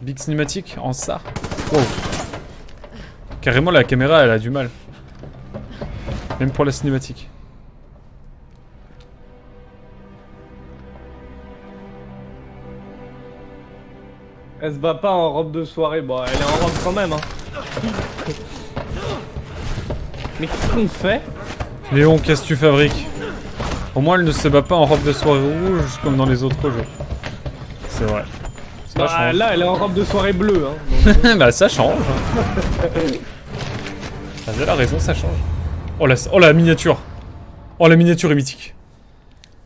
Big cinématique en ça. Wow. Carrément la caméra elle a du mal. Même pour la cinématique. Elle se bat pas en robe de soirée, bon elle est en robe quand même hein. Mais qu'est-ce qu'on fait? Léon, qu'est-ce que tu fabriques? Au moins elle ne se bat pas en robe de soirée rouge comme dans les autres jeux. C'est vrai. Ça Bah, change. là elle est en robe de soirée bleue hein. Donc, Bah ça change. Vous avez la raison, ça change. Oh la miniature. Oh la miniature est mythique.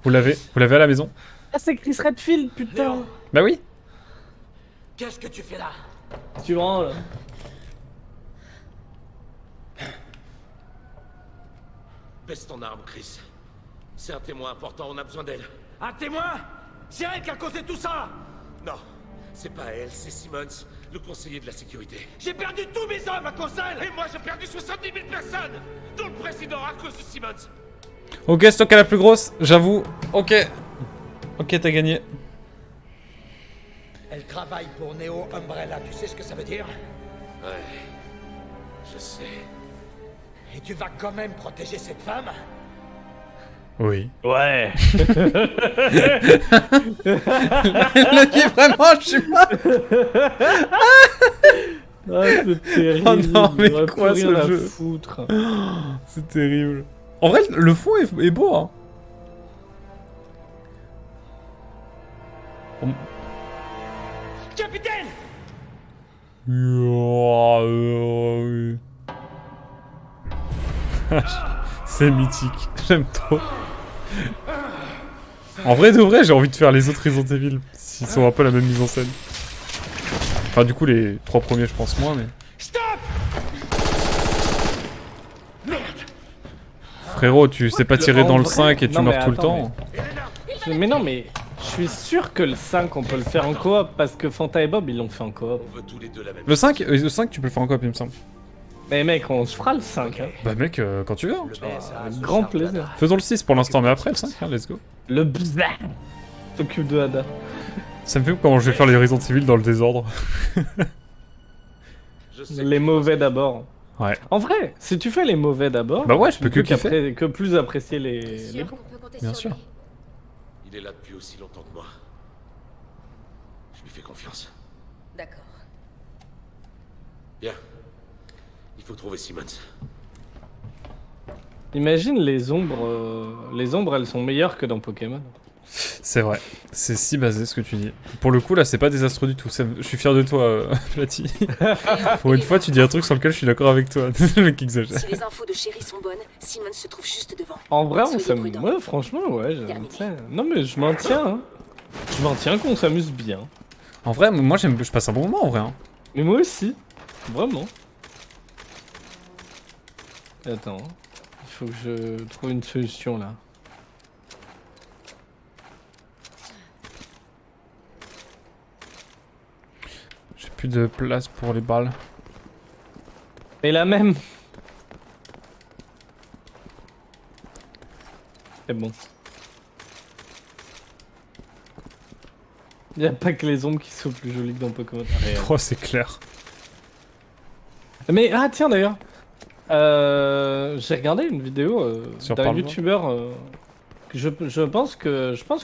Vous l'avez à la maison? Ah c'est Chris Redfield putain. Bah oui. Qu'est-ce que tu fais là? Tu branles. Baisse ton arme, Chris. C'est un témoin important, on a besoin d'elle. Un témoin? C'est elle qui a causé tout ça? Non, c'est pas elle, c'est Simmons, le conseiller de la sécurité. J'ai perdu tous mes hommes à cause d'elle! Et moi j'ai perdu 70 000 personnes! Dont le président à cause de Simmons! Ok, c'est toi qui as la plus grosse, j'avoue. Ok. Ok, t'as gagné. Elle travaille pour Neo Umbrella, tu sais ce que ça veut dire? Ouais, je sais. Et tu vas quand même protéger cette femme? Oui. Ouais. Le qui vraiment, je suis pas. Ah c'est terrible. Oh non, mais j'aurais quoi, plus ce rien à jeu? foutre. C'est terrible. En vrai, le fond est beau, hein. Capitaine! C'est mythique, j'aime trop. En vrai de vrai, j'ai envie de faire les autres Resident Evil, s'ils sont un peu la même mise en scène. Enfin du coup les 3 premiers je pense moins mais... Stop! Frérot, tu sais pas tirer En dans le vrai 5 et tu non, mais meurs tout le attends, temps. Mais non mais je suis sûr que le 5 on peut le faire en coop parce que Fanta et Bob ils l'ont fait en coop. On veut tous les deux la même Le 5, tu peux le faire en coop il me semble. Mais mec on se fera le 5 hein. Bah mec, quand tu veux. Hein. Avec grand plaisir. Faisons le 6 pour l'instant, mais après le 5, hein, let's go. Le bzzz s'occupe de Ada. Ça me fait comment je vais faire les Resident Evil dans le désordre. Je sais Les que- mauvais d'abord. Ouais. En vrai, si tu fais les mauvais d'abord, Bah ouais, je peux tu que kiffer. que plus apprécier les Sûr bons. qu'on peut compter Bien sur sûr. lui. Il est là depuis aussi longtemps que moi. Je lui fais confiance. D'accord. Bien. Il faut trouver Simmons. Imagine les ombres elles sont meilleures que dans Pokémon. C'est vrai, c'est si basé ce que tu dis. Pour le coup là c'est pas désastreux du tout, je suis fier de toi Platy. Pour une fois tu dis un truc sur lequel je suis d'accord avec toi, le mec exagère. Si les infos de Chéri sont bonnes, Simon se trouve juste devant. En vrai, Soyez prudents. ouais, franchement, ouais, je Terminé. maintiens. Non mais je maintiens, hein. Je maintiens qu'on s'amuse bien. En vrai moi je passe un bon moment en vrai. Hein. Mais moi aussi, vraiment. Attends, il faut que je trouve une solution là. J'ai plus de place pour les balles. Mais la même. C'est bon. Y a pas que les ombres qui sont plus jolies que dans Pokémon. Réel. Oh c'est clair. Mais ah tiens d'ailleurs, j'ai regardé une vidéo Sur d'un Parle-moi. youtubeur que je pense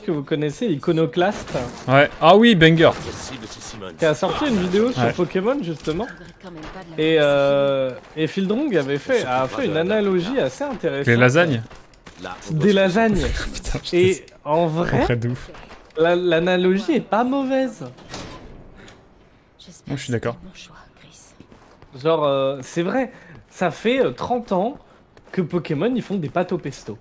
que vous connaissez Iconoclast Ouais, ah oui banger. Possible, c'est Simmons. qui a sorti une vidéo sur Ouais. Pokémon justement Je regrette quand même pas de l'avoir et Fieldrong a fait une analogie assez intéressante. Les lasagnes. Là, on Des bosse lasagnes. Putain, Et en vrai, très de ouf. l'analogie est pas mauvaise. J'espère Moi, je suis que d'accord. c'est mon choix, Chris. Genre c'est vrai, ça fait 30 ans que Pokémon ils font des pâtes au pesto.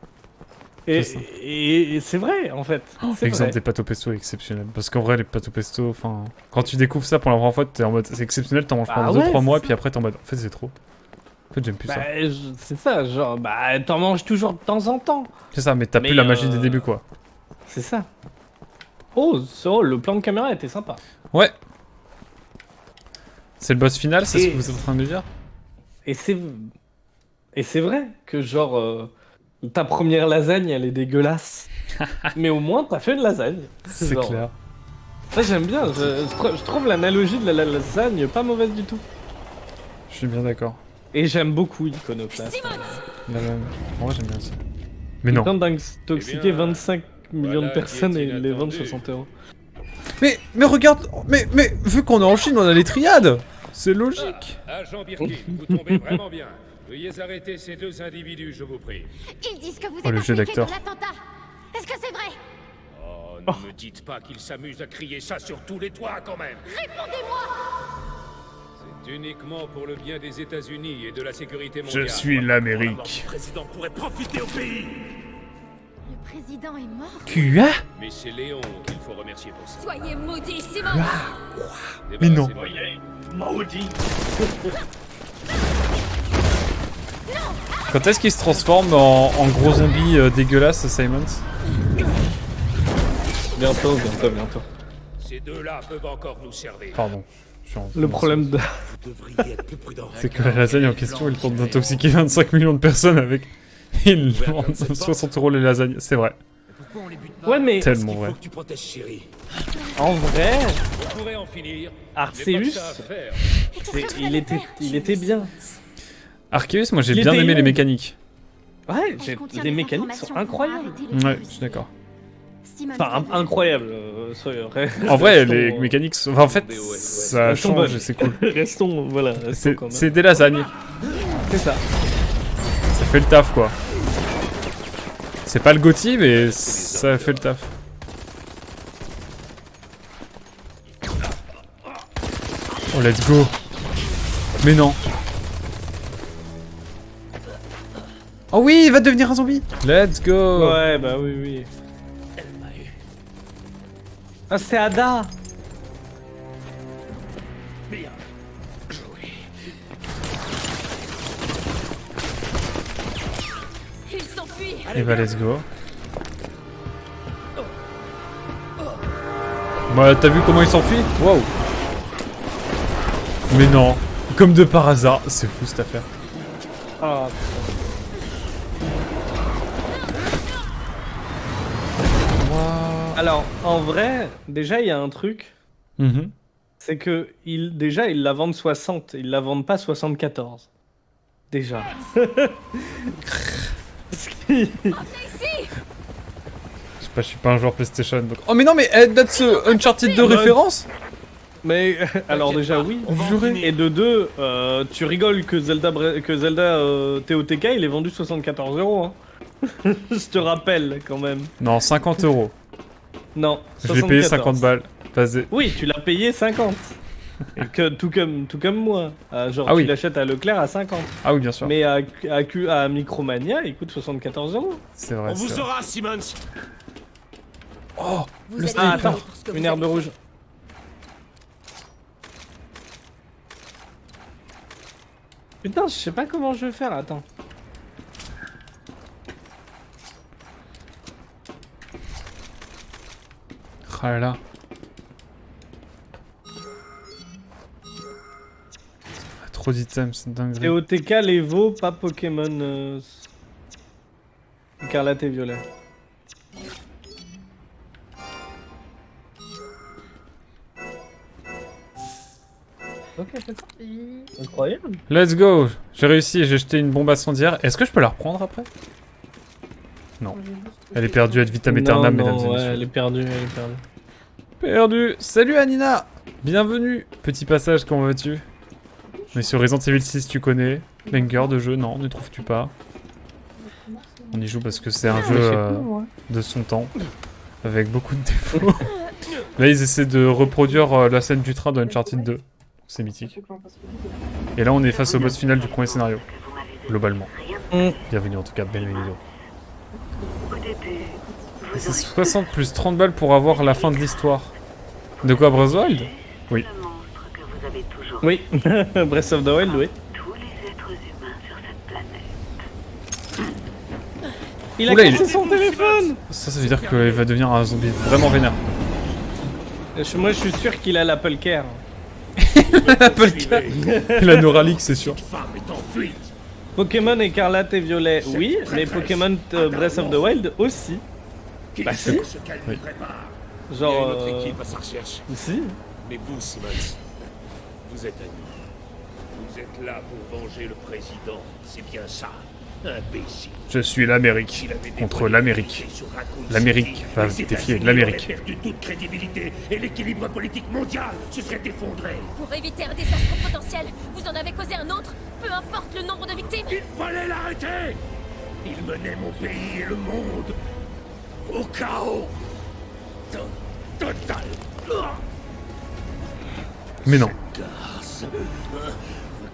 Et, C'est ça. et c'est vrai en fait. C'est L'exemple vrai. des pâtes au pesto est exceptionnel. Parce qu'en vrai les pâtes au pesto, enfin... Quand tu découvres ça pour la première fois, t'es en mode c'est exceptionnel, t'en manges Ah pendant ouais, 2-3 c'est mois, ça. puis après t'es en mode en fait c'est trop. En fait j'aime plus ça. Bah, c'est ça, genre, bah, t'en manges toujours de temps en temps. C'est ça, mais t'as mais, plus la magie des débuts quoi. C'est ça. Oh, le plan de caméra était sympa. Ouais. C'est le boss final, c'est ce Et- que vous êtes en train de me dire? Et c'est vrai que, genre, ta première lasagne, elle est dégueulasse. Mais au moins, t'as fait une lasagne. C'est Genre, clair. Ça j'aime bien, je trouve l'analogie de la lasagne pas mauvaise du tout. Je suis bien d'accord. Et j'aime beaucoup Iconoclast. La même. En vrai, j'aime bien aussi. Mais non. Quand d'intoxiquer 25 millions de personnes et les vendre 60 €. Mais regarde, mais vu qu'on est en Chine, on a les triades. C'est logique. Agent Birkin, vous tombez vraiment bien. Veuillez arrêter ces deux individus, je vous prie. Ils disent que vous Oh, êtes le jeu impliqué d'acteur. dans l'attentat. Est-ce que c'est vrai? Oh, ne me dites pas qu'ils s'amusent à crier ça sur tous les toits, quand même. Répondez-moi! C'est uniquement pour le bien des États-Unis et de la sécurité mondiale. Je suis l'Amérique. Le président pourrait profiter au pays. Le président est mort. Tu as? Mais c'est Léon qu'il faut remercier pour ça. Soyez maudits, Simon! Mais non. Maudit. Quand est-ce qu'il se transforme en gros zombie dégueulasse, Simons? Bientôt. Ces deux-là peuvent encore nous servir. Pardon. Je suis en- Le problème de... Vous devriez être plus prudent. C'est que la lasagne en question, il tente d'intoxiquer 25 millions de personnes avec... Ils vendent 60 € les lasagnes, c'est vrai. Pourquoi on les bute pas? Ouais mais Tellement Il vrai. faut que tu protèges Chéri. en vrai, On pourrait en finir. Arceus, J'ai pas que ça à faire. il était bien. Arceus, moi j'ai Il bien était aimé les long. mécaniques. Ouais, Elle contient les des mécaniques sont informations pour incroyables. arrêter le Ouais, virus. je suis d'accord. Simon Enfin, savait. incroyable. En vrai, restons, les mécaniques sont... Enfin, en fait, ça Elles sont change bonnes. et c'est cool. Restons, voilà. Restons C'est quand même. c'est des lasagnes. C'est ça. Ça fait le taf, quoi. C'est pas le GOTY, mais ça fait le taf. Oh, let's go. Mais non. Oh oui, il va devenir un zombie. Let's go. Ouais, bah oui. Ah, c'est Ada. Il s'enfuit! Et bah, let's go. Bah, t'as vu comment il s'enfuit? Wow. Mais non. Comme de par hasard. C'est fou cette affaire. Ah, alors, en vrai, déjà, il y a un truc. Mhm. C'est que déjà, ils la vendent 60. Ils la vendent pas 74. Déjà. Parce qu'il- Je sais pas, je suis pas un joueur PlayStation donc... Oh mais non mais that's Uncharted 2 référence. Mais alors déjà oui, et de deux, tu rigoles que Zelda TOTK il est vendu 74 €. Hein. Je te rappelle quand même. Non, 50 €. Non, Je l'ai payé 50 74. balles. Vas-y. Oui, tu l'as payé 50. Et que, tout comme moi. Genre Ah tu oui. l'achètes à Leclerc à 50. Ah oui, bien sûr. Mais à Micromania il coûte 74 €. C'est vrai. On vous c'est vrai. aura, Simmons. Oh, Vous le êtes sniper. Ah attends, pour ce que vous une herbe avez fait. rouge. Putain, je sais pas comment je vais faire, attends. Ah là là. Ah, trop d'items, c'est dingue. TOTK, l'Evo, pas Pokémon. Écarlate et Violet. Ok, c'est ça. Incroyable. Let's go. J'ai réussi et j'ai jeté une bombe incendiaire. Est-ce que je peux la reprendre après? Non. Elle est perdue ad vitam aeternam, Non, mesdames et ouais, messieurs. elle est perdue, elle est perdue. Perdu. Salut Anina. Bienvenue. Petit passage, comment vas-tu? On est sur Resident Evil 6, tu connais. Banger de jeu, non, ne trouves-tu pas? On y joue parce que c'est un jeu de son temps, avec beaucoup de défauts. Là, ils essaient de reproduire la scène du train de Uncharted 2. C'est mythique. Et là, on est face au boss final du premier scénario, globalement. Bienvenue en tout cas, belle vidéo. Et c'est 60 plus 30 balles pour avoir la fin de l'histoire. De quoi, Breath of the Wild? Oui. Oui, Breath of the Wild, oui. Il a Oula, cassé son téléphone. Ça veut dire qu'il va devenir un zombie vraiment vénère. Moi, je suis sûr qu'il a l'Apple Care. L'Apple Care. La Neuralink, c'est sûr. Femme est en fuite. Pokémon Écarlate et Violet, oui, mais Pokémon Breath of the Wild aussi. Bah si. Ce qu'elle Oui. nous prépare. Il y a Genre. une autre équipe à sa recherche. Si. Mais vous, Simmons, vous êtes à nous. Vous êtes là pour venger le président. C'est bien ça. Imbécile. Je suis l'Amérique S'il avait contre dévoilé l'Amérique. vérité sur Raccoon L'Amérique City, va les défier États-Unis l'Amérique. auraient perdu toute crédibilité et l'équilibre politique mondial se serait effondré. Pour éviter un désastre potentiel, vous en avez causé un autre, peu importe le nombre de victimes. Il fallait l'arrêter. Il menait mon pays et le monde au chaos total. Mais non. Garce.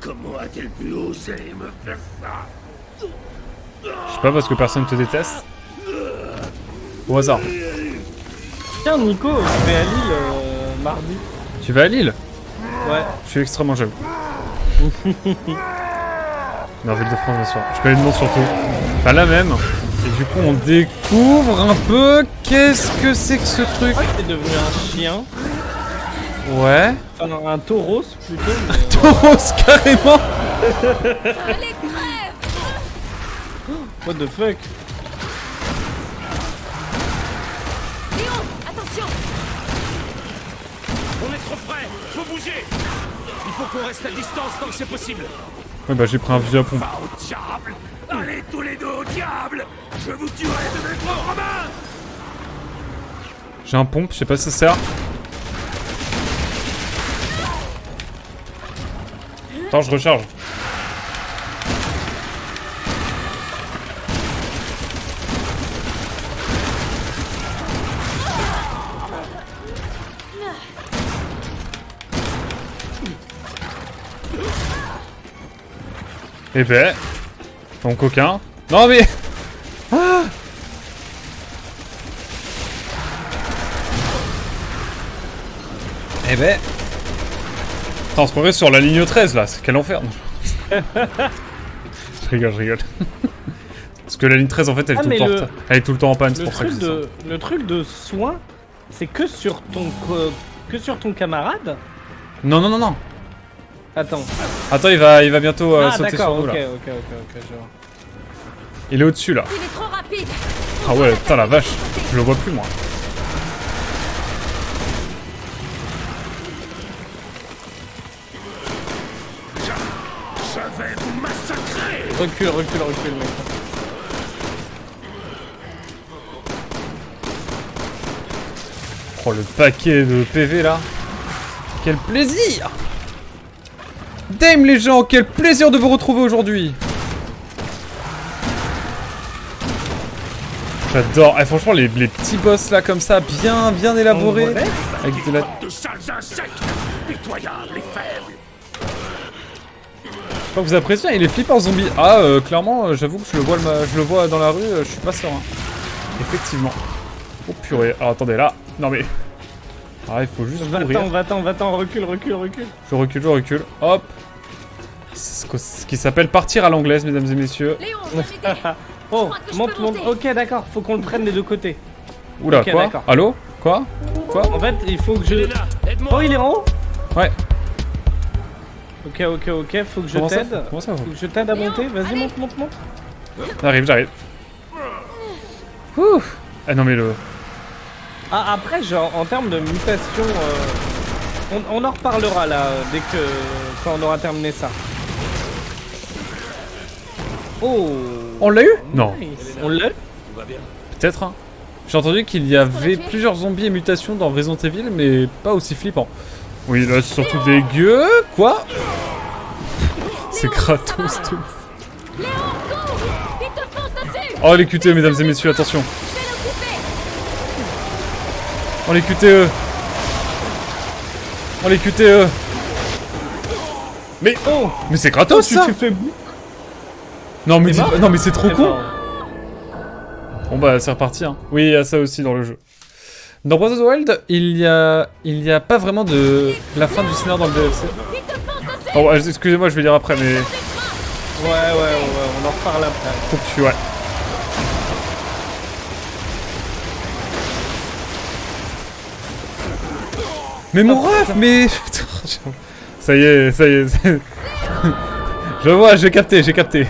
Comment a-t-elle pu oser me faire ça? Je sais pas parce que personne te déteste. Au hasard. Tiens, Nico, je vais à Lille mardi. Tu vas à Lille? Ouais. Je suis extrêmement jaloux. Non, Ville de France, bien sûr. Je connais le nom surtout. Enfin, la même. Et du coup, on découvre un peu qu'est-ce que c'est que ce truc. T'es devenu un chien. Ouais. Enfin, un taureau plutôt. Mais... Tauros, carrément. Allez, crève! What the fuck? Léon, attention! On est trop près. Faut bouger. Il faut qu'on reste à distance tant que c'est possible. Ouais, bah j'ai pris un fusil à pompe. Va au diable. Allez tous les deux au diable. Je vous tuerai de mes propres mains. J'ai un pompe, je sais pas si ça sert. Attends, je recharge. Eh ben... Ton coquin... Non mais... Ah eh ben... Attends, on se croirait sur la ligne 13 là, c'est quel enfer. Je rigole. Parce que la ligne 13 en fait elle est, elle est tout le temps en panne, c'est pour ça que je dis ça. Le truc de soin, c'est que sur ton camarade. Non. Attends. Attends, il va bientôt sauter sur d'accord, nous ok, là. je vois. Il est au-dessus là. Il est trop rapide! Ah ouais, putain la vache, je le vois plus moi. Je vais vous massacrer. Recule, mec. Oh le paquet de PV là. Quel plaisir! Damn les gens, quel plaisir de vous retrouver aujourd'hui! J'adore, eh, franchement les petits boss là comme ça, bien élaborés. Avec de la... De sales insectes. Pitoyables et faibles. Je crois que vous appréciez, il est flippant zombie. Ah clairement, j'avoue que je le vois dans la rue, je suis pas serein. Effectivement. Oh purée, alors attendez là. Non mais... Ah il faut juste courir. Va-t'en, recule. Je recule. Hop. C'est ce qui s'appelle partir à l'anglaise, mesdames et messieurs. Léon, viens m'aider. Oh, crois que je monte. peux monter. Ok, d'accord, faut qu'on le prenne des deux côtés. Oula, Ok, quoi? d'accord. Allô? Quoi? En fait, il faut que je... Elena, aide-moi. Oh, il est en haut? Ouais. Ok, faut que je Comment ça? t'aide. Comment ça? Faut que je t'aide à Léon, monter, vas-y, allez. monte. J'arrive. Ouh. Ah non mais le... Ah, après, genre, en termes de mutation, on en reparlera là, quand on aura terminé ça. Oh! On l'a eu? Non. Nice. On l'a eu? Tout va bien. Peut-être, hein. J'ai entendu qu'il y avait plusieurs zombies et mutations dans Resident Evil, mais pas aussi flippant. Oui, là, c'est surtout des gueux. Quoi? C'est Kratos, tout. Léon, cours! Il te fonce dessus! Oh, les QTE, mesdames et messieurs, attention. Je vais le couper! Oh, les QTE. Oh, les QTE. Mais... Oh! Mais c'est Kratos, ça! Tu fais bout? Non, mais, mort non, mais c'est trop C'est con! mort. Bon bah c'est reparti hein. Oui, il y a ça aussi dans le jeu. Dans Breath of the Wild, il y a pas vraiment de la fin du scénario dans le DLC. Il te fonce dessus! Oh, excusez-moi, je vais dire après, mais Ouais, on en reparle après. faut que tu... Ouais. Mais mon ref, mais... Ça y est. Je vois, j'ai capté. J'ai capté.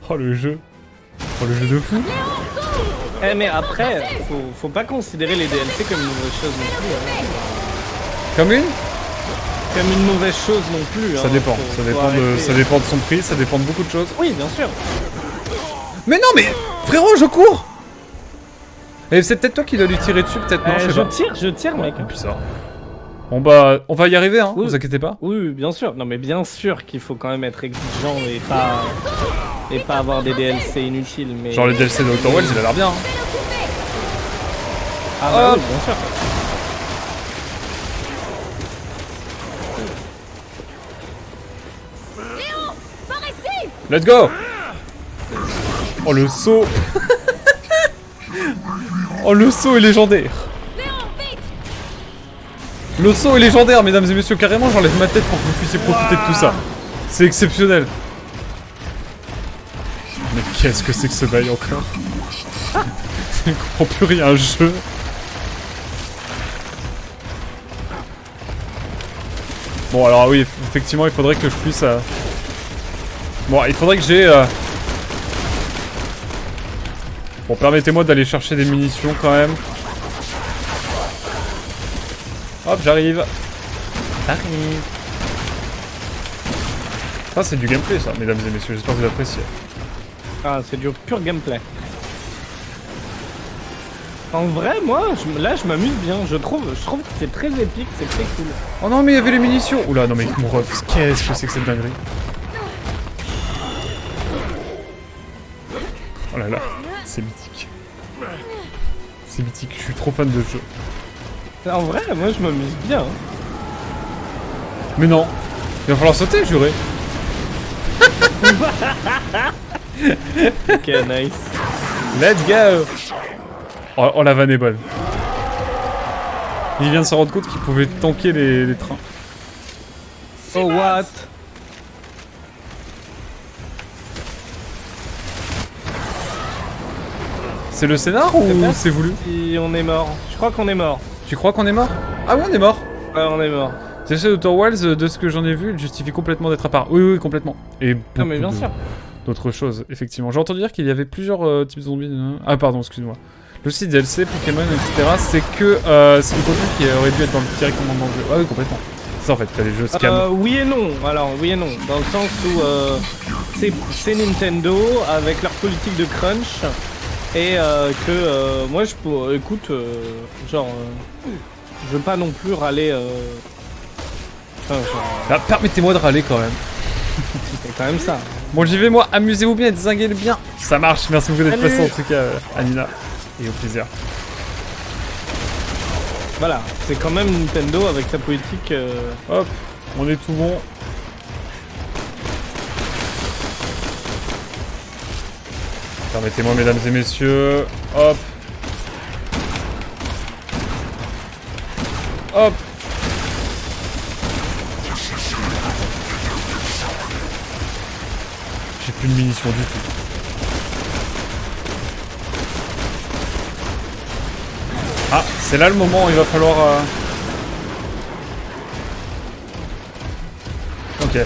Oh le jeu de fou. mais après, faut pas considérer les DLC comme une mauvaise chose non plus. Hein. Comme une? Comme une mauvaise chose non plus. Ça hein. dépend. Faut Ça arrêter. dépend de son prix, ça dépend de beaucoup de choses. Oui, bien sûr. Mais non, mais frérot, je cours. Et c'est peut-être toi qui dois lui tirer dessus, peut-être non, je sais pas. Je tire, mec. Oh, bizarre. Bon bah, on va y arriver, hein, Oui. vous inquiétez pas. Oui, bien sûr. Non, mais bien sûr qu'il faut quand même être exigeant et pas avoir des DLC inutiles. Mais... Genre le DLC de Outer Worlds, il a l'air bien. Hein. Ah bah Hop. oui, bien sûr. Léon, par ici. Let's go. Oh le saut. Oh le saut est légendaire. Léon, vite. Le saut est légendaire, mesdames et messieurs. Carrément, j'enlève ma tête pour que vous puissiez profiter de tout ça. C'est exceptionnel. Mais qu'est-ce que c'est que ce bail encore? Je comprends plus rien, jeu. Bon, alors oui, effectivement, il faudrait que je puisse... Bon, il faudrait que j'ai... Bon, permettez-moi d'aller chercher des munitions quand même. Hop, j'arrive. J'arrive. Ça, c'est du gameplay, ça, mesdames et messieurs. J'espère que vous appréciez. Ah, c'est du pur gameplay. En vrai, moi, là, je m'amuse bien. Je trouve que c'est très épique, c'est très cool. Oh non, mais il y avait les munitions. Oula, non, mais mon ref, qu'est-ce que c'est que cette dinguerie? Oh là là, c'est mythique. C'est mythique, je suis trop fan de ce jeu. En vrai, moi, je m'amuse bien. Mais non, il va falloir sauter, juré. Ok, nice. Let's go. Oh, la vanne est bonne. Il vient de se rendre compte qu'il pouvait tanker les trains. Oh, what? C'est le scénar ou c'est voulu? Si on est mort. Je crois qu'on est mort. Tu crois qu'on est mort? Ah oui, on est mort. Ouais, on est mort. C'est chez Outer Worlds, de ce que j'en ai vu, il justifie complètement d'être à part. Oui, oui, complètement. Et Non, mais bien beaucoup sûr. d'autres choses, effectivement. J'ai entendu dire qu'il y avait plusieurs types de zombies. Ah, pardon, excuse-moi. Le site DLC, Pokémon, etc., c'est que c'est du contenu qui aurait dû être directement dans le jeu. Ah oui, complètement. C'est ça en fait, t'as les jeux scam. Oui et non. Alors, oui et non. Dans le sens où c'est Nintendo avec leur politique de crunch. Et que moi, écoute, genre, je veux pas non plus râler. Enfin, genre, Ah, permettez-moi de râler quand même. c'est quand même ça. Bon, j'y vais moi, amusez-vous bien et dézinguez-le bien. Ça marche, merci beaucoup d'être Salut. passé en tout cas, Anina. Et au plaisir. Voilà, c'est quand même Nintendo avec sa politique. Hop, on est tout bon. Permettez-moi, mesdames et messieurs. Hop. Hop. J'ai plus de munitions du tout. Ah, c'est là le moment où il va falloir... Ok.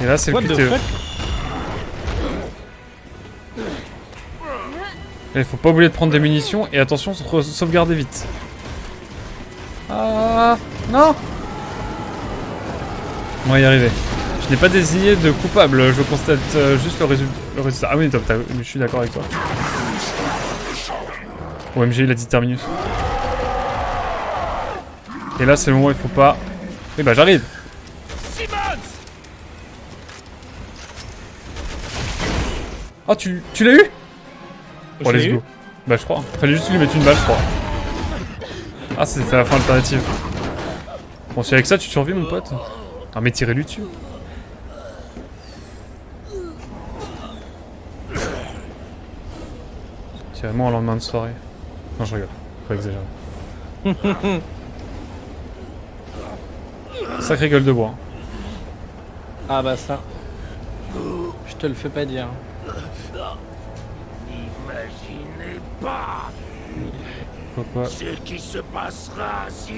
Et là, c'est le What the QTE. fuck? Il faut pas oublier de prendre des munitions et attention, sauvegarder vite. Ah non. On va y arriver. Je n'ai pas désigné de coupable, je constate juste le résultat. Ah oui, top, je suis d'accord avec toi. OMG, il a dit terminus. Et là, c'est le moment où il faut pas... Oui, bah j'arrive. Oh, tu l'as eu? Oh, Je l'ai let's eu. go. Bah, je crois. Fallait juste lui mettre une balle, je crois. Ah, c'était la fin alternative. Bon, si avec ça, tu survis, mon pote. Ah, mais tirez-lui dessus. C'est vraiment un lendemain de soirée. Non, je rigole. Faut exagérer. Sacré gueule de bois. Ah bah ça. Je te le fais pas dire. N'imaginez pas Pourquoi? ce qui se passera si...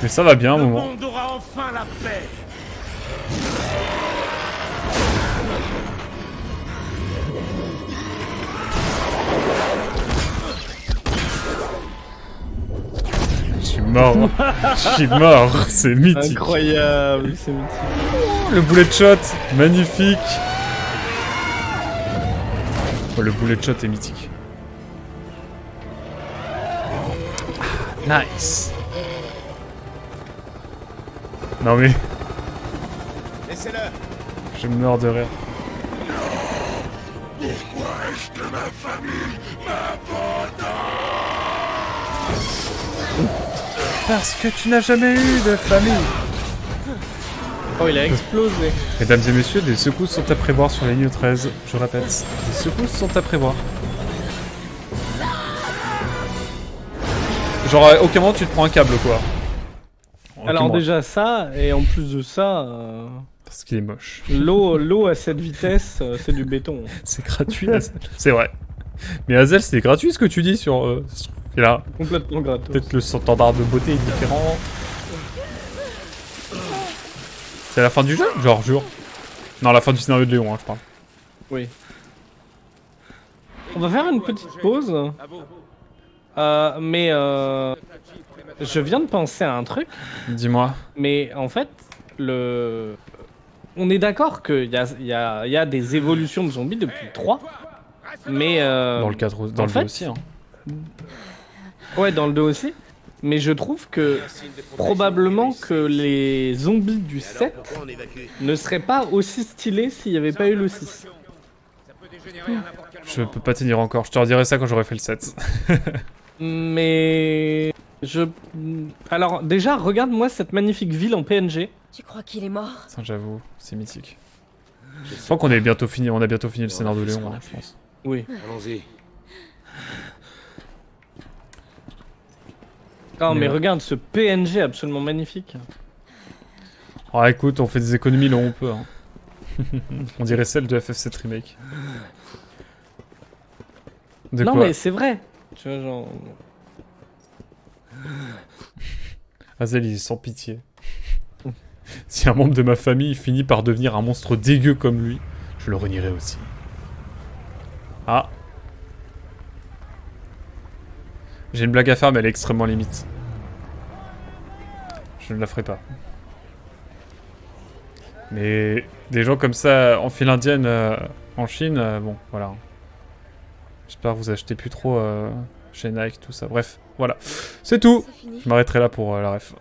Mais ça va bien, un Le moment. monde aura enfin la paix. Je suis mort. Je suis mort. C'est mythique. Incroyable, c'est mythique. Le bullet shot, magnifique. Oh, le bullet shot est mythique. Ah, nice. Non mais, Laissez-le. je meurs de rire. Parce que tu n'as jamais eu de famille. Oh, il a explosé. Mesdames et messieurs, des secousses sont à prévoir sur la ligne 13. Je répète, des secousses sont à prévoir. Genre, à aucun moment tu te prends un câble, quoi. À aucun Alors moment. déjà ça, et en plus de ça, Parce qu'il est moche. l'eau à cette vitesse, c'est du béton. C'est gratuit, Hazel. C'est vrai. Mais Hazel, c'est gratuit ce que tu dis sur... Et là, Complètement gratos. peut-être le standard de beauté est différent. C'est la fin du jeu? Genre, jure. Non, la fin du scénario de Léon, hein, je parle. Oui. On va faire une petite pause. Mais je viens de penser à un truc. Dis-moi. Mais en fait, on est d'accord qu'il y a des évolutions de zombies depuis 3. Mais Dans le cadre, dans en le fait, jeu aussi, hein. Ouais, dans le 2 aussi. Mais je trouve que probablement que les zombies du 7 ne seraient pas aussi stylés s'il n'y avait pas eu le 6. Je peux pas tenir encore. Je te redirai ça quand j'aurai fait le 7. Mais alors déjà, regarde-moi cette magnifique ville en PNG. Tu crois qu'il est mort? Ça, j'avoue, c'est mythique. Je crois qu'on est bientôt fini. On a bientôt fini le scénario de Léon, hein, je pense. Oui. Allons-y. Non, mais Mais- regarde ce PNG absolument magnifique. Oh, écoute, on fait des économies là où on peut. Hein. On dirait celle de FF7 Remake. De Non, quoi mais c'est vrai. Tu vois, genre. Hazel, il est sans pitié. Si un membre de ma famille finit par devenir un monstre dégueu comme lui, je le renierai aussi. Ah. J'ai une blague à faire, mais elle est extrêmement limite. Je ne la ferai pas. Mais des gens comme ça en file indienne en Chine, bon, voilà. J'espère que vous achetez plus trop chez Nike, tout ça. Bref, voilà. C'est tout. C'est fini. Je m'arrêterai là pour la ref.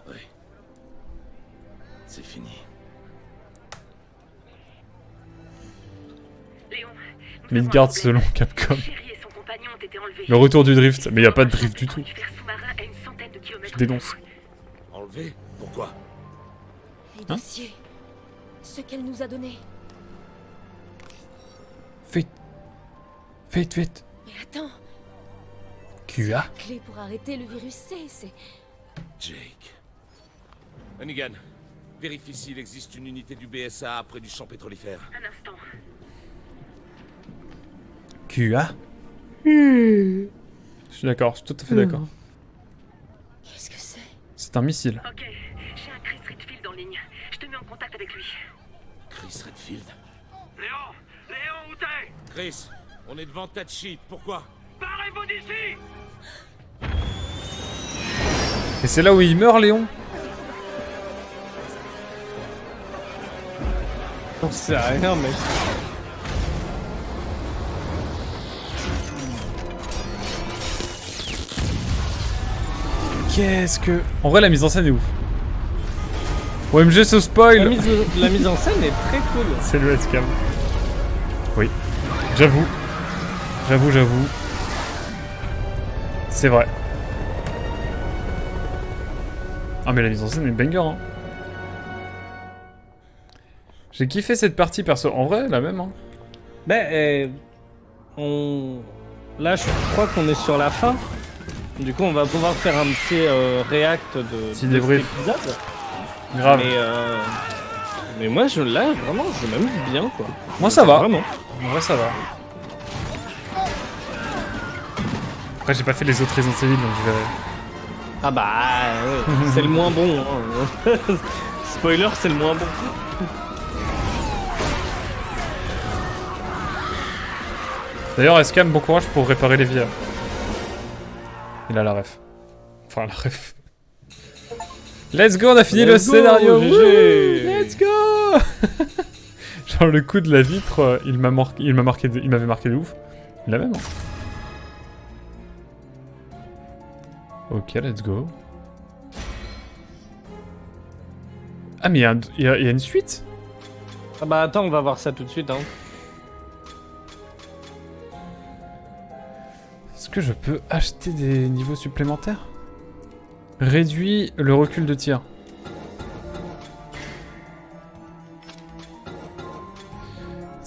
C'est fini. Midgard selon Capcom. Chéri et son compagnon ont été enlevés. Le retour du drift. Mais il n'y a pas de drift du tout. Du fer sous-marin à une centaine de kilomètres. Je dénonce. Enlevé? Pourquoi? Les dossiers. Ce qu'elle nous a donné. Vite. Vite, vite. Mais attends, QA. clé pour arrêter le virus C, c'est... Jake. Hannigan, vérifie s'il existe une unité du BSA près du champ pétrolifère. Un instant. QA. Je suis d'accord, je suis tout à fait d'accord. Qu'est-ce que c'est? C'est un missile. Ok, j'ai un Chris Redfield en ligne. Je te mets en contact avec lui. Chris Redfield. Léon! Léon, où t'es? Chris, on est devant Tachi. Pourquoi? Barrez-vous d'ici! Et c'est là où il meurt, Léon? On sait rien, mais. Qu'est-ce que... En vrai, la mise en scène est ouf. OMG, ce spoil. La mise en scène est très cool. C'est le Westcam. Oui. J'avoue. J'avoue. C'est vrai. Ah mais la mise en scène est banger, hein. J'ai kiffé cette partie perso. En vrai, la même, hein. Ben, là, je crois qu'on est sur la fin. Du coup, on va pouvoir faire un petit react de Petit cet débrief. épisode. Grave. Mais moi, là, vraiment, je m'amuse bien, quoi. Moi, ça va. Vraiment. En vrai, ça va. Après, j'ai pas fait les autres Resident Evil, donc je verrai. Ah bah, ouais, c'est le moins bon. Hein. Spoiler, c'est le moins bon. D'ailleurs, Escam, bon courage pour réparer les vies. Il a la ref. Enfin, la ref. Let's go, on a fini le Let's go, scénario. GG. Wouh, let's go. Genre le coup de la vitre, il m'avait marqué de ouf. Il l'a même. Hein. Ok, let's go. Ah mais il y a une suite. Ah bah attends, on va voir ça tout de suite. Hein. Est-ce que je peux acheter des niveaux supplémentaires? Réduit le recul de tir.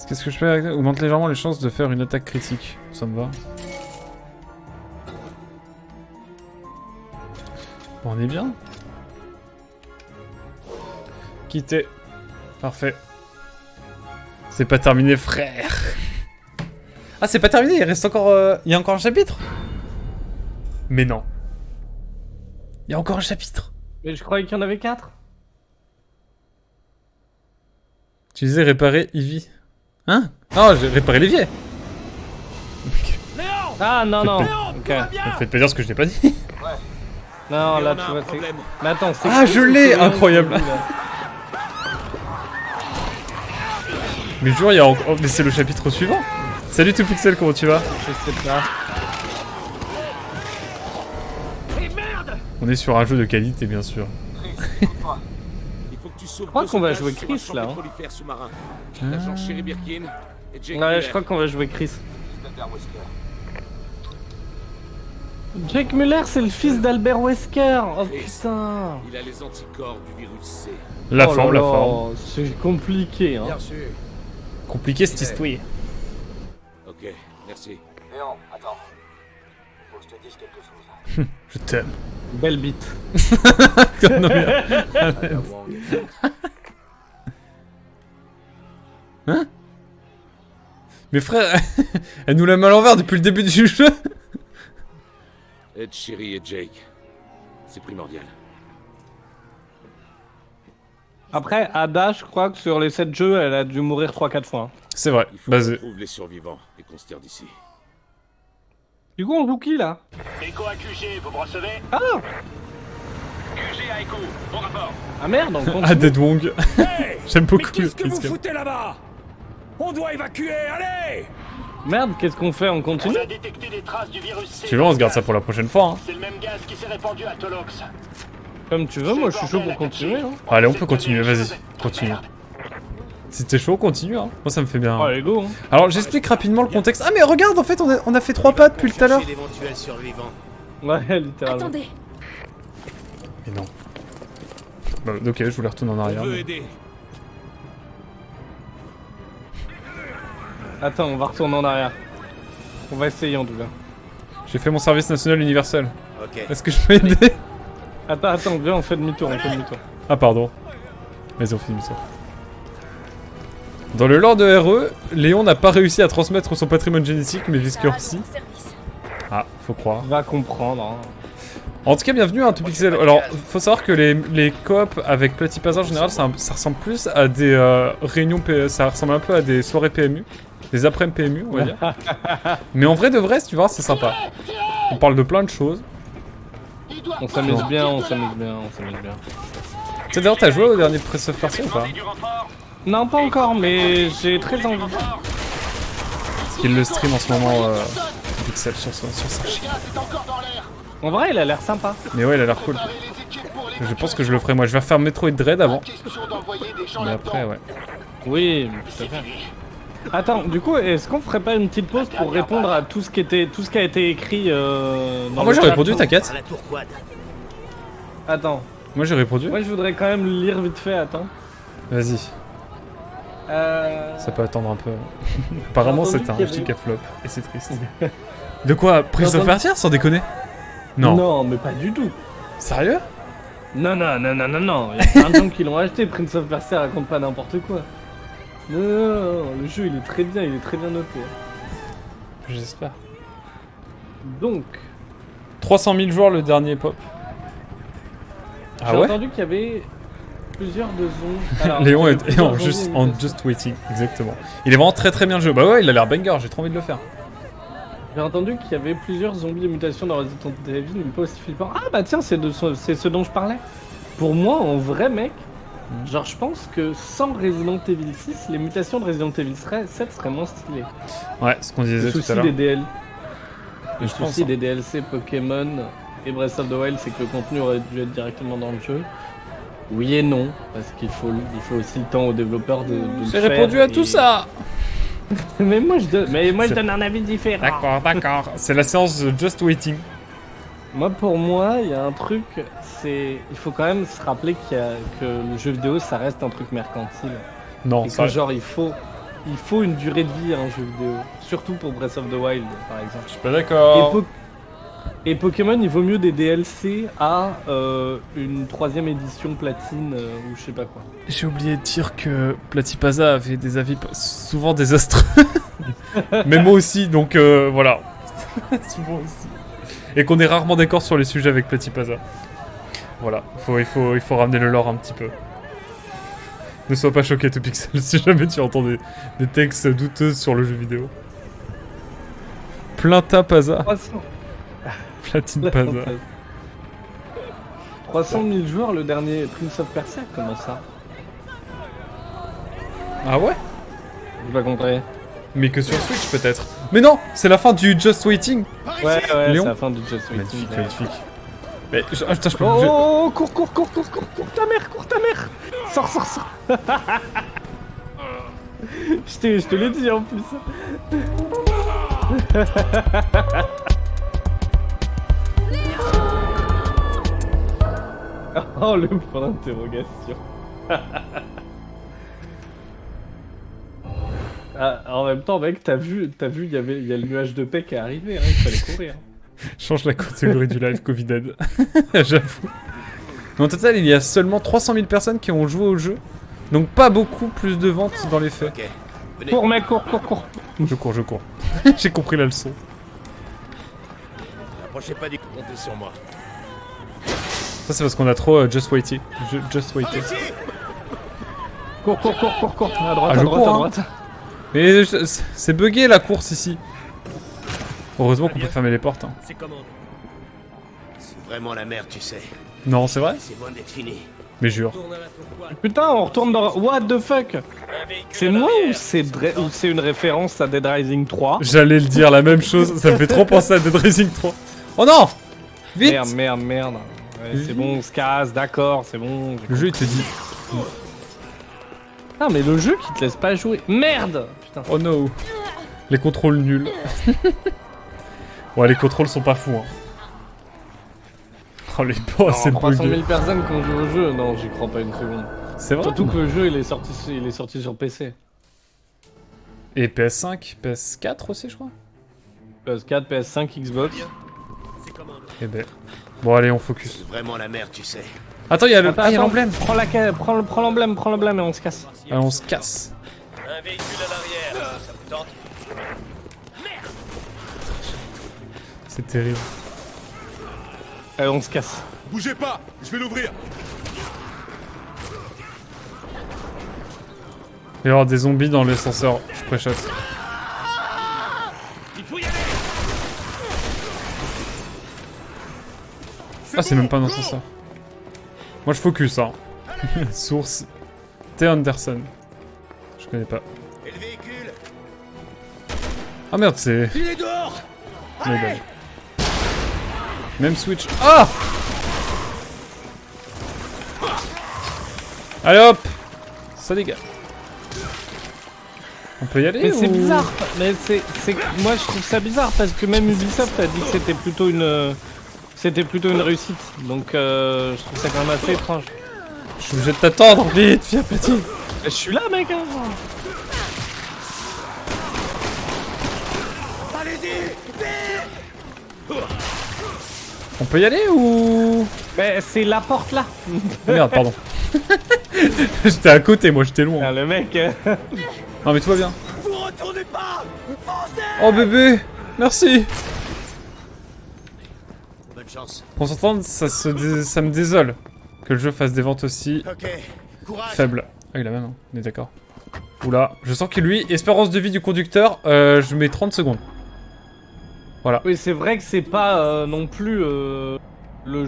Qu'est-ce que je fais avec ça? Augmente légèrement les chances de faire une attaque critique. Ça me va. Bon, on est bien. Quitter. Parfait. C'est pas terminé, frère. Ah, c'est pas terminé, il reste encore... Il y a encore un chapitre? Mais non. Il y a encore un chapitre. Mais je croyais qu'il y en avait 4. Tu disais réparer Ivy. Hein? Oh, j'ai réparé l'évier. Ah non, non. Ok. Ne faites pas dire ce que je n'ai pas dit. Non, là, on tu a un vois, problème. mais attends, c'est... Ah, je l'ai! Incroyable. Mais jure, il y a encore... Oh, mais c'est le chapitre suivant. Salut tout pixel, comment tu vas? Je sais pas. On est sur un jeu de qualité, bien sûr. Il faut que tu sauves Je crois deux qu'on va otages jouer sur un Chris, champ là, hein. pétrolifère sous-marin. L'agent Sherry Birkin et Jake Ouais, Miller. je crois qu'on va jouer Chris. Jake Muller, c'est le fils d'Albert Wesker. Oh putain. Il a les anticorps du virus C. La Oh forme, là la là, forme. C'est compliqué, hein. Compliqué cette histoire. Ok, merci. Léon, attends. Faut que je te dise quelque chose. Je t'aime. Belle bite. Non, mais... Hein? Mais frère, elle nous l'a mis à l'envers depuis le début du jeu. Aide Sherry et Jake. C'est primordial. Après, Ada, je crois que sur les 7 jeux, elle a dû mourir 3-4 fois. Hein. C'est vrai, Il faut qu'on basé. trouve les survivants et qu'on se tire d'ici. Du coup, on joue qui, là? Echo à QG, vous me recevez? Ah! QG à Echo, bon rapport. Ah merde, on continue. Ah, Dead Wong. Hey, J'aime beaucoup mais qu'est-ce que le vous skin. foutez là-bas? On doit évacuer, allez! Merde, qu'est-ce qu'on fait? On On continue? a détecté des traces du virus C. Tu veux, on se garde ça pour la prochaine fois. Hein. C'est le même gaz qui s'est répandu à Tolox. Comme tu veux, moi je suis chaud pour continuer. Hein. Allez, on peut continuer, vas-y. Continue. Si t'es chaud, continue. Hein. Moi, ça me fait bien. Allez, go. Hein. Alors, j'explique rapidement le contexte. Ah, mais regarde, en fait, on a fait 3 pas depuis tout à l'heure. l'éventuel survivant. Ouais, littéralement. Attendez, Mais non. Bah, ok, je voulais retourner en On arrière. veut mais- aider. Attends, on va retourner en arrière. On va essayer en tout cas. J'ai fait mon service national universel. Ok. Est-ce que je peux aider? Attends, viens, on fait demi-tour, Ah, pardon. Vas-y, on fait demi-tour. Dans le lore de RE, Léon n'a pas réussi à transmettre son patrimoine génétique, mais Viscorsi. à ton service. Ah, faut croire. Va comprendre. Hein. En tout cas, bienvenue à un Pixel. Alors, faut savoir que les coops avec Petit Pazar en général, ça ressemble plus à des réunions, ça ressemble un peu à des soirées PMU, des après-midi PMU, on va dire. Mais en vrai de vrai, si tu vois, c'est sympa. On parle de plein de choses. On s'amuse bien, on s'amuse bien, on s'amuse bien. Tu sais, d'ailleurs, t'as joué au dernier Prince of Persia ou pas? Du renfort. Non, pas encore, mais j'ai très envie. Parce qu'il le stream en ce moment, Pixel, sur sa chaîne. En vrai, il a l'air sympa. Mais ouais, il a l'air cool. Je pense que je le ferai moi. Je vais refaire Metroid Dread avant. Mais après, ouais. Oui, tout à fait. Attends, du coup, est-ce qu'on ferait pas une petite pause pour répondre à tout ce qui a été écrit dans Ah, le moi j'ai chat? répondu, t'inquiète. la tour quad. Attends, Moi j'ai répondu. moi je voudrais quand même lire vite fait, attends. Vas-y, ça peut attendre un peu. Apparemment, J'ai entendu c'est un qu'il y avait- giga flop. Et c'est triste. De quoi? Prince of entendu- Persia, sans déconner? Non. Non, mais pas du tout. Sérieux? Non. Il y a plein de gens qui l'ont acheté. Prince of Persia raconte pas n'importe quoi. Non, le jeu il est très bien noté. J'espère. Donc, 300 000 joueurs le dernier pop. Ah j'ai ouais? entendu qu'il y avait plusieurs de zones. Alors, Léon il y avait est plusieurs en zones just, d'imitation. Waiting, exactement. Il est vraiment très très bien le jeu. Bah ouais, il a l'air banger, j'ai trop envie de le faire. J'ai entendu qu'il y avait plusieurs zombies de mutation dans Resident Evil, mais pas aussi flippant. Ah bah tiens, c'est ce dont je parlais. Pour moi, en vrai mec, genre je pense que sans Resident Evil 6, les mutations de Resident Evil 7 seraient moins stylées. Ouais, ce qu'on disait Le tout à souci l'heure. des DL. Et Le je pense, souci hein. des DLC Pokémon et Breath of the Wild, c'est que le contenu aurait dû être directement dans le jeu. Oui et non, parce qu'il faut aussi le temps aux développeurs de le J'ai faire répondu à et- tout ça. mais moi je C'est- donne un avis différent. D'accord. C'est la séance de Just Waiting. Moi, pour moi, il y a un truc, il faut quand même se rappeler que le jeu vidéo, ça reste un truc mercantile. Non, Et ça. que genre, il faut une durée de vie à un jeu vidéo. Surtout pour Breath of the Wild, par exemple. Je suis pas d'accord. Et Pokémon, il vaut mieux des DLC à une 3ème édition platine ou je sais pas quoi. J'ai oublié de dire que Platypasa avait des avis souvent désastreux. Mais moi aussi, donc voilà. Souvent aussi. Et qu'on est rarement d'accord sur les sujets avec Platypasa. Voilà, il faut ramener le lore un petit peu. Ne sois pas choqué, Topixel, si jamais tu entends des textes douteux sur le jeu vidéo. Plintapasa. 300 Platinepasa. 300 000 joueurs, le dernier Prince of Persia, comment ça? Ah ouais? J'ai pas compris. Mais que sur Switch peut-être. Mais non, c'est la fin du Just Waiting. Ouais, c'est Léon la fin du Just Waiting. Magnifique, Ouais. magnifique. Mais putain, je peux Oh, bouger. oh, oh, cours ta mère. Sors. Je te l'ai dit en plus. Oh, le point d'interrogation. Ah, en même temps, mec, t'as vu, il y a le nuage de paix qui est arrivé, hein, il fallait courir. Change la catégorie du live Covid-Dead. J'avoue. Mais en total, il y a seulement 300 000 personnes qui ont joué au jeu. Donc pas beaucoup plus de ventes dans les faits. Ok. Venez. Cours, mec, cours. Je cours. J'ai compris la leçon. Approchez pas du comptez sur moi. Ça c'est parce qu'on a trop Just Waiting. Just Waiting. Cours. À droite, Ah, à je droite, cours, à hein. droite. Mais c'est bugué la course ici. Heureusement qu'on peut fermer les portes. Hein. C'est comment? C'est vraiment la merde, tu sais. Non, c'est vrai? C'est loin d'être fini. Mais jure. Putain, on retourne dans... What the fuck? C'est moi ou c'est une référence à Dead Rising 3? J'allais le dire la même chose. Ça me fait trop penser à Dead Rising 3. Oh non! Vite! Merde. Ouais, c'est bon, on se casse, d'accord, c'est bon. Le jeu il te dit. Ah, mais le jeu qui te laisse pas jouer. Merde! Putain. Oh no! Les contrôles nuls. Ouais, les contrôles sont pas fous. Hein. Oh les boss, c'est 300 000 bugué. personnes qui ont joué au jeu, non, j'y crois pas une seconde. C'est vrai? Surtout que le jeu, il est sorti sur PC. Et PS5, PS4 aussi, je crois. PS4, PS5, Xbox. C'est comment? Eh ben. Bon, allez, on focus. C'est vraiment la merde, tu sais. Attends, il y a le. Attends, Ah, il y a attends, l'emblème. Prends l'emblème et on se casse. Allez, on se casse. Un véhicule à l'arrière, ça vous tente? C'est terrible. Allez, on se casse. Bougez pas, je vais l'ouvrir. Il va y avoir des zombies dans l'ascenseur. Je préchote. Il faut y aller! Ah, c'est même pas un ascenseur. Moi, je focus, hein. Source. T. Anderson. Je connais pas. Et le véhicule? Ah merde, c'est. Il est dehors! Mais bon. Même Switch. Ah! Allez hop! Ça dégage. On peut y aller Mais c'est ou- bizarre, mais moi je trouve ça bizarre parce que même Ubisoft a dit que c'était plutôt une réussite. Donc je trouve ça quand même assez étrange. Je suis obligé de t'attendre, vite, viens petit. Je suis là mec hein. On peut y aller ou... Mais c'est la porte là. Oh merde, pardon. J'étais à côté, moi j'étais loin. Ah, le mec. Non mais tout va bien. Vous retournez pas! Foncez! Oh bébé, merci. Bonne chance. Pour s'entendre, ça me désole que le jeu fasse des ventes aussi Ok, courage! faibles. Ah il a même, hein. On est d'accord. Oula, je sens que lui, espérance de vie du conducteur, je mets 30 secondes. Voilà. Oui, c'est vrai que c'est pas non plus le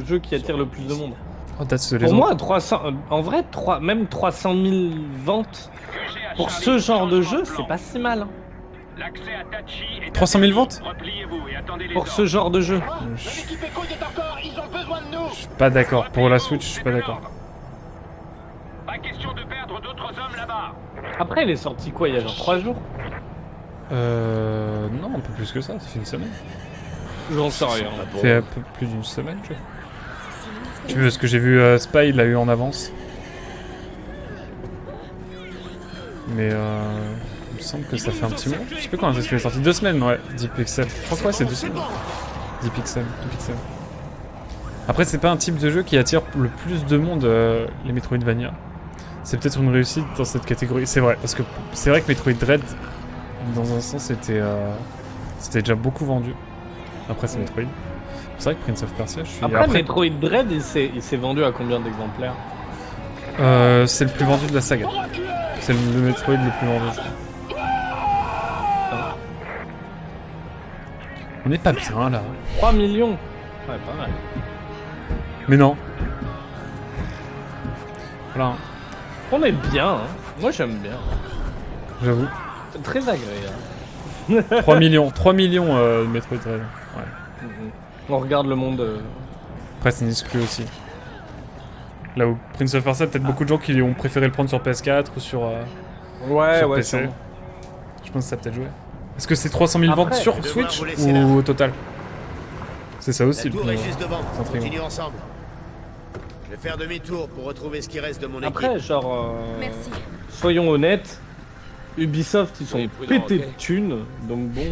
jeu qui attire le plus de monde. Oh, that's the Pour legend. moi, 300, en vrai, même 300 000 ventes pour ce genre de jeu, c'est pas si mal. Hein. L'accès à Tachi est 300 000 ventes? Repliez-vous et attendez les Pour ce genre de jeu. Je suis pas d'accord. Pour la Switch, je suis pas d'accord. Pas question de perdre d'autres hommes là-bas. Après, il est sorti quoi, il y a genre 3 jours? Non, un peu plus que ça, ça fait une semaine. J'en sais rien. Ça fait un peu plus d'une semaine, je crois. Tu veux, parce que j'ai vu Spy, il l'a eu en avance. Mais il me semble que ça fait un petit moment. Je sais pas quand est-ce qu'il est sorti. 2 semaines, ouais, 10 pixels. Je crois que ouais, c'est 2 semaines. 10 pixels, 2 pixels. Après, c'est pas un type de jeu qui attire le plus de monde, les Metroidvania. C'est peut-être une réussite dans cette catégorie. C'est vrai, parce que c'est vrai que Metroid Dread, dans un sens, c'était déjà beaucoup vendu. Après, c'est Metroid. C'est vrai que Prince of Persia, je suis... Après, Metroid Dread, il s'est vendu à combien d'exemplaires? C'est le plus vendu de la saga. C'est le Metroid le plus vendu, je crois. On n'est pas bien, là. 3 millions. Ouais, pas mal. Mais non. Voilà, On est bien, hein. Moi j'aime bien. j'avoue. C'est très agréable. 3 millions, 3 millions Metroid Dread. Ouais. On regarde le monde. Après, c'est une exclu aussi. Là où Prince of Persia, peut-être beaucoup de gens qui ont préféré le prendre sur PS4 ou sur Ouais, ouais, PC. sûrement. Je pense que ça a peut-être joué. Est-ce que c'est 300 000 ventes Après, sur je vais Switch devoir vous laisser ou là. au total? C'est ça aussi La le tour plus est juste devant. c'est intriguant. Continuons ensemble. Je vais faire demi-tour pour retrouver ce qui reste de mon Après, équipe. genre. Merci. Soyons honnêtes, Ubisoft ils sont Soyez prudents, pétés ok. de thunes, donc bon.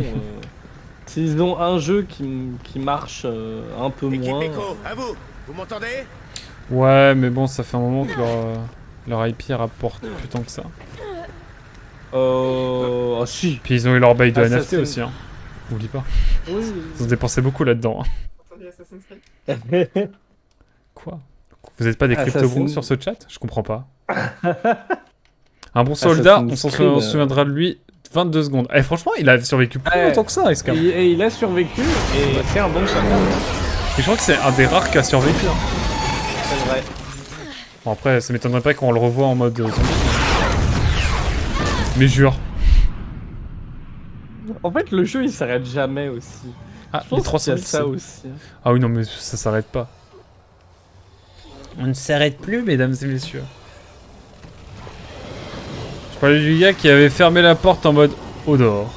S'ils ont un jeu qui marche un peu Équipe moins. Echo, à vous. Vous m'entendez? Ouais, mais bon, ça fait un moment que leur IP rapporte plus tant que ça. Ah si. Puis ils ont eu leur bail de NFT Assassin's- aussi, hein. Oublie pas. Oui. Ils ont dépensé beaucoup là-dedans. hein. Quoi? Vous êtes pas des crypto-bros Assassin's- sur ce chat? Je comprends pas. Un bon soldat, on Assassin's s'en Creed, souviendra de lui 22 secondes. Eh, franchement, il a survécu plus Ouais. longtemps que ça, Iskar. Et il a survécu et c'est un bon soldat. Et je crois que c'est un des rares qui a survécu. hein. C'est vrai. Bon, après, ça m'étonnerait pas qu'on le revoie en mode zombie. Mais jure. En fait, le jeu il s'arrête jamais aussi. Ah, Je pense les 300 qu'il y a 000, ça aussi. Ah oui, non, mais ça s'arrête pas. On ne s'arrête plus, mesdames et messieurs. Je parlais du gars qui avait fermé la porte en mode au dehors.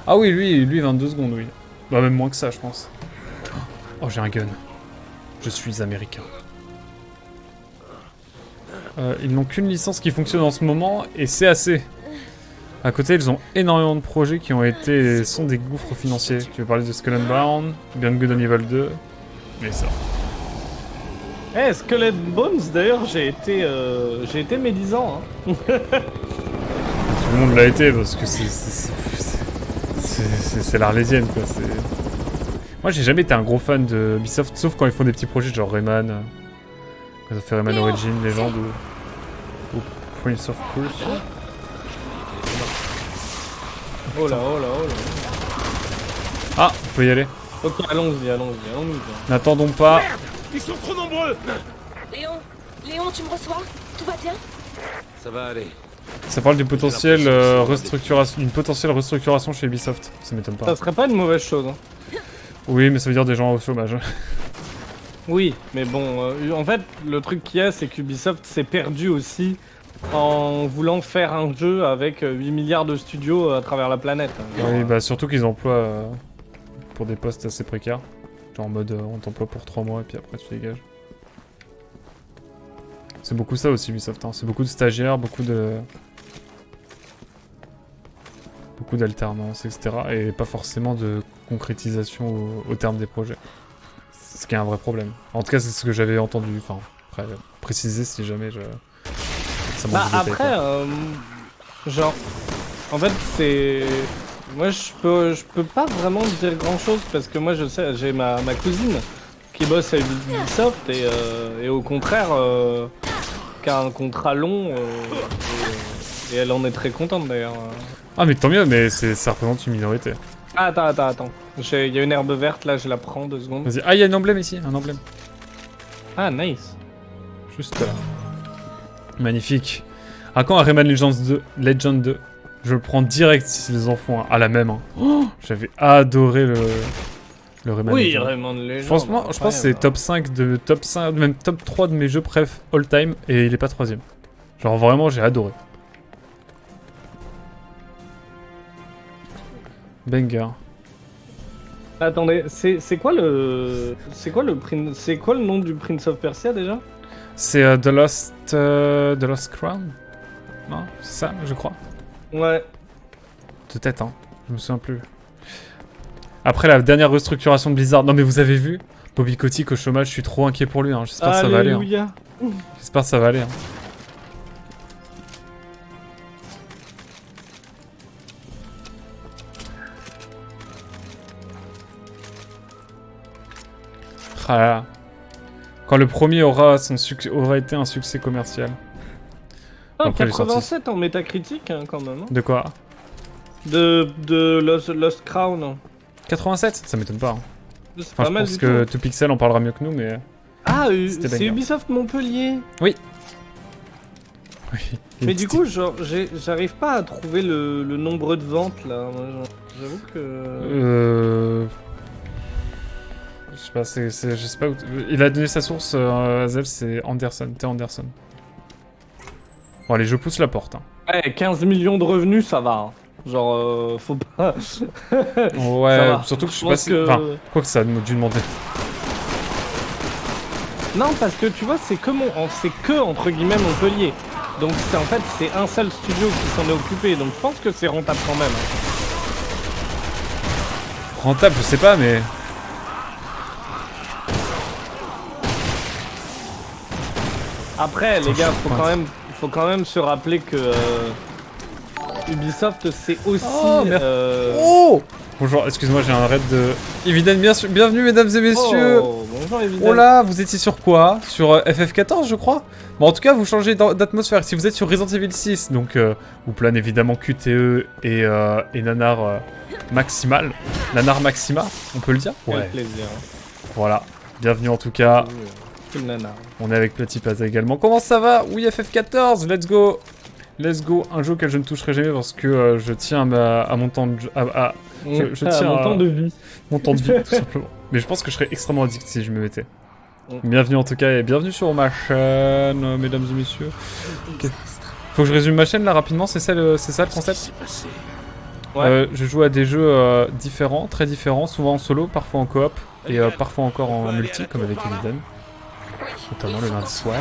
Ah oui, lui 22 secondes, oui. Bah, même moins que ça, je pense. Oh, j'ai un gun. Je suis américain. Ils n'ont qu'une licence qui fonctionne en ce moment, et c'est assez. À côté, ils ont énormément de projets qui ont été... sont des gouffres financiers. Tu veux parler de Skull and Bones, Beyond Good and Evil 2, mais ça. Eh, Skull and Bones, d'ailleurs, j'ai été médisant. Hein. Tout le monde l'a été parce que c'est l'Arlésienne quoi. Moi j'ai jamais été un gros fan de Ubisoft sauf quand ils font des petits projets genre Rayman, quand ils ont fait Rayman Origin, Legend ou Prince of Persia. Oh là, oh là, oh là. Ah, on peut y aller. Ok, allons-y. N'attendons pas. Ils sont trop nombreux. Léon, tu me reçois? Tout va bien? Ça va aller. Ça parle du potentiel restructuration, d'une potentielle restructuration chez Ubisoft. Ça m'étonne pas. Ça serait pas une mauvaise chose. Hein. Oui, mais ça veut dire des gens au chômage. Oui, mais bon, en fait, le truc qu'il y a, c'est qu'Ubisoft s'est perdu aussi en voulant faire un jeu avec 8 milliards de studios à travers la planète. Oui, bah surtout qu'ils emploient pour des postes assez précaires. Genre en mode on t'emploie pour 3 mois et puis après tu dégages. C'est beaucoup ça aussi Ubisoft, hein. C'est beaucoup de stagiaires, beaucoup d'alternance, etc. Et pas forcément de concrétisation au terme des projets. Ce qui est un vrai problème. En tout cas c'est ce que j'avais entendu, enfin après préciser si jamais ça manque Bah de détails, après, quoi. genre, en fait c'est... Moi je peux pas vraiment dire grand chose parce que moi je sais, j'ai ma cousine qui bosse à Ubisoft et au contraire qui a un contrat long et elle en est très contente d'ailleurs. Ah mais tant mieux, mais ça représente une minorité. Ah, attends. Il y a une herbe verte là, je la prends 2 secondes. Vas-y. Ah, il y a un emblème ici, un emblème. Ah, nice. Juste là. Magnifique. À quand un Rayman Legend 2? Je le prends direct si les enfants hein. À la même. Hein. Oh, j'avais adoré le Rayman Oui, Legend. Rayman Legend. Franchement, je pense que c'est top 5, même top 3 de mes jeux préf all time et il est pas 3ème. Genre vraiment, j'ai adoré. Banger. Attendez, c'est quoi le nom du Prince of Persia déjà? C'est The Lost Crown? Non, c'est ça, je crois. Ouais. De tête, hein. Je me souviens plus. Après la dernière restructuration de Blizzard. Non mais vous avez vu Bobby Kotick au chômage, je suis trop inquiet pour lui. Hein. J'espère que ça va aller. Hein. J'espère que ça va aller. Hein. Ah là là. Quand le premier aura été un succès commercial. Ah, après, 87 en métacritique hein, quand même. Hein. De quoi? De Lost Crown. 87? Ça m'étonne pas. Hein. C'est Enfin, pas je mal pense du que tout. 2Pixel en parlera mieux que nous, mais... Ah, c'était c'est banger. Ubisoft Montpellier. Oui. Oui. Mais du coup, genre, j'arrive pas à trouver le nombre de ventes là. J'avoue que. Je sais pas, je sais pas où... Il a donné sa source à Zev, c'est Anderson, T. Anderson. Bon allez, je pousse la porte. Hein. Ouais, 15 millions de revenus, ça va. Hein. Genre, faut pas... Ouais, surtout que je suis pas si... Enfin, quoi que ça a dû demander. Non, parce que tu vois, c'est que entre guillemets Montpellier. Donc en fait, c'est un seul studio qui s'en est occupé. Donc je pense que c'est rentable quand même. Hein. Rentable, je sais pas, mais... Après, les gars, faut quand même se rappeler que Ubisoft, c'est aussi. Oh bonjour, excuse-moi, j'ai un raid de Eviden. Bienvenue, mesdames et messieurs. Oh, bonjour Eviden. Oh là, vous étiez sur quoi? Sur FF14, je crois. Bon, en tout cas, vous changez d'atmosphère. Si vous êtes sur Resident Evil 6, donc vous plane évidemment QTE et Nanar Maximal. Nanar Maxima, on peut le dire? Quel plaisir. Voilà. Bienvenue en tout cas. On est avec Petit Pazza également. Comment ça va? Oui, FF14, let's go. Let's go. Un jeu auquel je ne toucherai jamais parce que je tiens à mon temps de... je tiens mon temps de vie. Mon temps de vie, tout simplement. Mais je pense que je serais extrêmement addict si je me mettais. Bienvenue en tout cas et bienvenue sur ma chaîne, mesdames et messieurs. Okay. Faut que je résume ma chaîne là rapidement, c'est ça le concept? Ouais. Je joue à des jeux différents, très différents, souvent en solo, parfois en coop et parfois encore en multi comme avec Eviden. Notamment le lundi soir.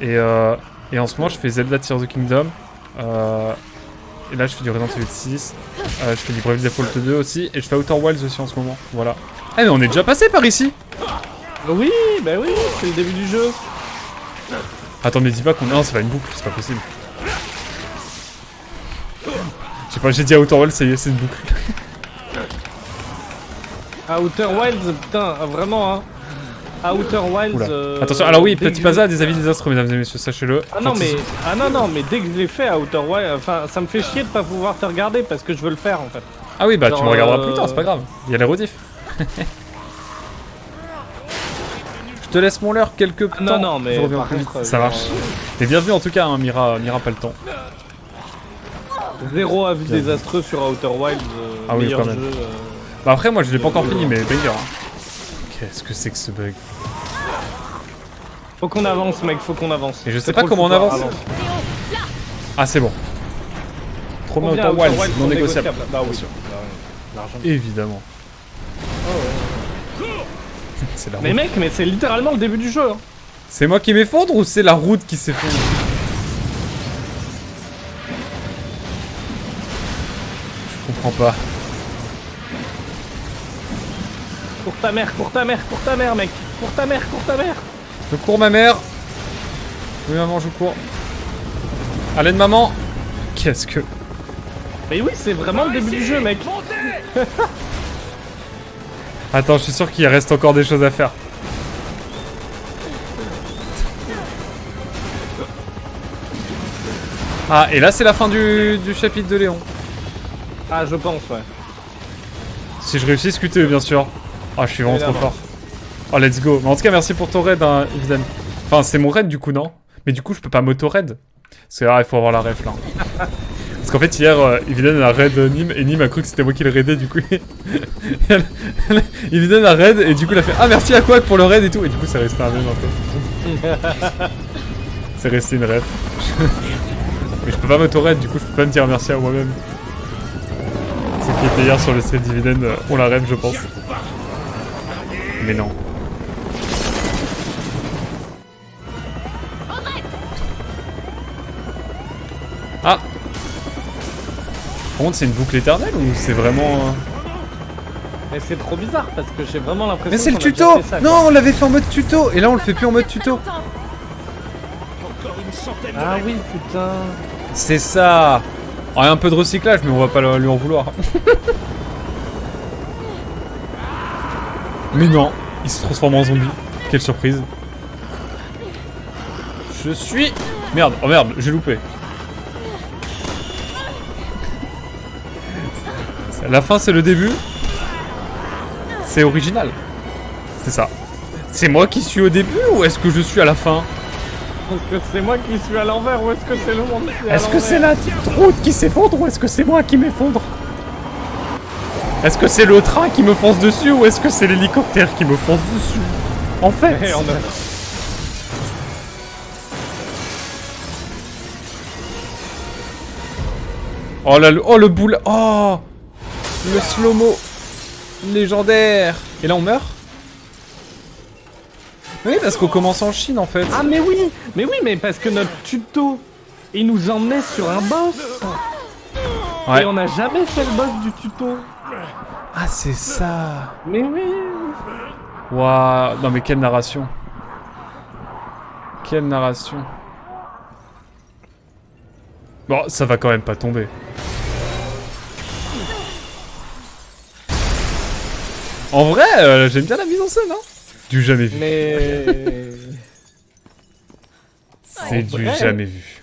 Et en ce moment je fais Zelda Tears of the Kingdom. Et là je fais du Resident Evil 6. Je fais du Bravely Default 2 aussi. Et je fais Outer Wilds aussi en ce moment. Voilà. Ah mais on est déjà passé par ici. Oui, bah oui, c'est le début du jeu. Attends mais dis pas qu'on... Non c'est pas une boucle, c'est pas possible. Je sais pas, j'ai dit Outer Wilds, ça y est, c'est une boucle. Outer Wilds, putain, vraiment hein. Outer Wilds. Attention, alors oui, Petit Pazza a des avis désastreux, mesdames et messieurs, sachez-le. Ah non, mais dès que je l'ai fait Outer Wilds, enfin, ça me fait chier de pas pouvoir te regarder parce que je veux le faire en fait. Ah oui, bah genre, tu me regarderas plus tard, c'est pas grave. Il y a les rediffs. Je te laisse mon leurre quelques temps. Non, mais je reviens plus vite. Ça marche. Et bienvenue en tout cas, hein, Mira pas le temps. Zéro avis désastreux sur Outer Wilds. Ah oui, quand même. Jeu, bah après, moi je l'ai pas encore fini, mais banger. Hein. Qu'est-ce que c'est que ce bug? Faut qu'on avance, mec, faut qu'on avance. Et je sais pas comment on avance. Ah, c'est bon. Trop bien Outer Wilds, non négociable. Bah oui, évidemment. C'est la route. Mais mec, mais c'est littéralement le début du jeu. Hein. C'est moi qui m'effondre ou c'est la route qui s'effondre? Je comprends pas. Cours ta mère, mec. Cours ta mère. Je cours ma mère. Oui maman, je cours. Allez de maman. Qu'est-ce que... Mais oui, c'est vraiment le début du jeu, mec. Attends, je suis sûr qu'il reste encore des choses à faire. Ah, et là c'est la fin du chapitre de Léon. Ah, je pense, ouais. Si je réussis QTE, bien sûr. Ah, je suis vraiment trop Évidemment. fort. Oh, let's go. Mais en tout cas, merci pour ton raid, hein, Eviden. Enfin, c'est mon raid, du coup, non? Mais du coup, je peux pas m'auto-raid. Parce que là, il faut avoir la ref, là. Parce qu'en fait, hier, Eviden a raid Nîmes, et Nîmes a cru que c'était moi qui le raidais, du coup. Eviden a raid, et du coup, il a fait « Ah, merci à Quack pour le raid, et tout ». Et du coup, c'est resté un meme, un peu. C'est resté une ref. Mais je peux pas m'auto-raid, du coup, je peux pas me dire merci à moi-même. Ceux qui étaient hier sur le stream Dividend ont la ref, je pense. Mais non. Ah! Par contre, c'est une boucle éternelle ou c'est vraiment... Mais c'est trop bizarre parce que j'ai vraiment l'impression. Mais c'est le qu'on a déjà tuto! fait ça, Non, quoi. on l'avait fait en mode tuto! Et là, on le fait plus en mode tuto! Encore une centaine de Ah mètres. oui, putain. C'est ça! Ah, il y a un peu de recyclage, mais on va pas lui en vouloir. Mais non, il se transforme en zombie. Quelle surprise. Je suis... Merde, oh merde, j'ai loupé. La fin, c'est le début. C'est original. C'est ça. C'est moi qui suis au début ou est-ce que je suis à la fin? Est-ce que c'est moi qui suis à l'envers ou est-ce que c'est le monde qui est à Est-ce que c'est l'envers la route qui s'effondre ou est-ce que c'est moi qui m'effondre? Est-ce que c'est le train qui me fonce dessus ou est-ce que c'est l'hélicoptère qui me fonce dessus? En fait... Et on a- Oh là, oh le boule... Oh le slow-mo légendaire. Et là on meurt? Oui, parce qu'on commence en Chine en fait. Ah mais oui, mais parce que notre tuto, il nous emmenait sur un boss. Ouais. Et on n'a jamais fait le boss du tuto. Ah c'est ça. Mais oui. Waouh. Non mais quelle narration. Quelle narration. Bon, ça va quand même pas tomber. En vrai, j'aime bien la mise en scène, hein. Du jamais vu. Mais... C'est du vrai. jamais vu.